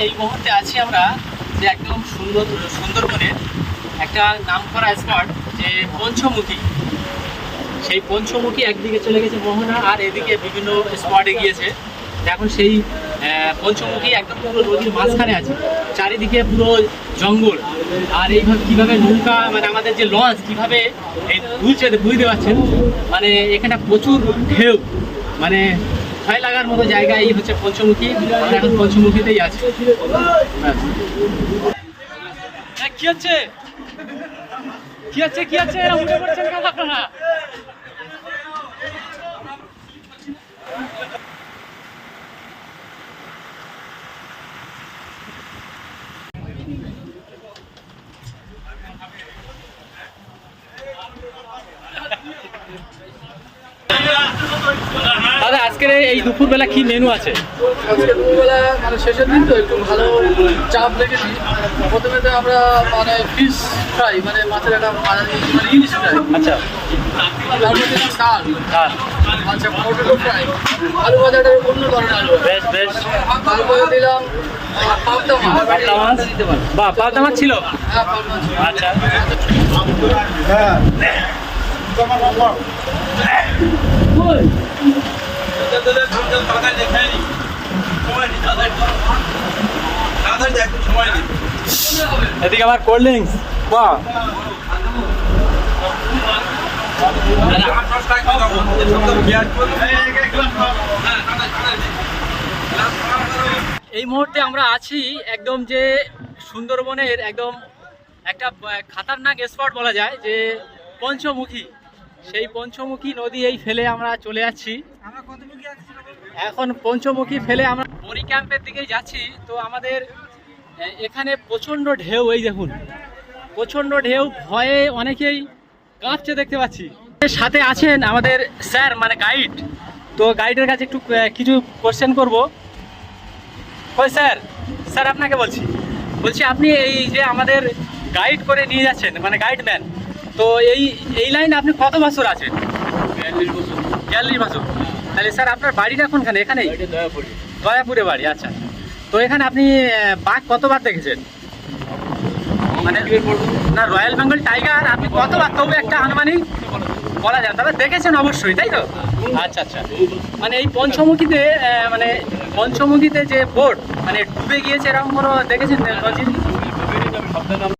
এই মুহূর্তে আছি আমরা যে একদম সুন্দরবনের একটা নামকরা স্পট যে পঞ্চমুখী। সেই পঞ্চমুখী একদিকে চলে গেছে মোহনা, আর এদিকে বিভিন্ন স্পটে গিয়েছে। এখন সেই পঞ্চমুখী একদম পুরো নদীর মাঝখানে আছে, চারিদিকে পুরো জঙ্গল। আর এইভাবে কীভাবে নৌকা মানে আমাদের যে লঞ্চ কীভাবে এই বুঝতে পারছেন, মানে এখানে প্রচুর ঢেউ, মানে ভয় লাগার মতো জায়গা। এই হচ্ছে পঞ্চমুখী, আমরা এখন পঞ্চমুখীতেই আছি। কি হচ্ছে কি হচ্ছে কি হচ্ছে এরা উঠে পড়ছেন কেন আপনারা? দাদা আজকের এই দুপুরবেলা কি মেনু আছে? আজকে দুপুরবেলা মানে শেষের দিন তো একটু ভালো চাপ লেগেছি। প্রথমে তো আমরা মানে ফিশ ফ্রাই, মানে মাছের একটা মানে ইলিশ ফ্রাই। আচ্ছা, তারপর দিলাম ডাল। আচ্ছা, পটেটো ফ্রাই, আলু ভাজাটা অন্য ধরনের আলু। বেশ বেশ। তারপরে দিলাম পাবদা মাছ। পাবদা মাছ, বাহ, পাবদা মাছ ছিল। হ্যাঁ, পাবদা মাছ। আচ্ছা, এদিকে আমার কোল্ড ড্রিঙ্কস। বাহ, এই মুহূর্তে আমরা আছি একদম যে সুন্দরবনের একদম একটা খাতারনাক স্পট বলা যায় যে পঞ্চমুখী। সেই পঞ্চমুখী নদী এই ফেলে আমরা চলে যাচ্ছি। এখন পঞ্চমুখী ফেলে আমরা বড়ি ক্যাম্পের দিকেই যাচ্ছি। তো আমাদের এখানে প্রচণ্ড ঢেউ, এই দেখুন প্রচণ্ড ঢেউ, ভয়ে অনেকেই কাঁপছে দেখতে পাচ্ছি। সাথে আছেন আমাদের স্যার, মানে গাইড। তো গাইডের কাছে একটু কিছু কোশ্চেন করবো। ওই স্যার, স্যার আপনাকে বলছি আপনি এই যে আমাদের গাইড করে নিয়ে যাচ্ছেন, মানে গাইডম্যান, তো এই লাইনে আপনি কত বছর আছেন? 42 বছর। তাহলে স্যার আপনার বাড়িটা কোনখানে? এখানেই দয়াপুরে বাড়ি। আচ্ছা, তো এখানে আপনি বাঘ কতবার দেখেছেন? মানে না, রয়্যাল বেঙ্গল টাইগার আপনি কতবার, তবু একটা আনুমানিক বলা যায়, তবে দেখেছেন অবশ্যই, তাই তো? আচ্ছা আচ্ছা, মানে এই পঞ্চমুখীতে যে বোট মানে ডুবে গিয়েছে এরকম কোনো দেখেছেন?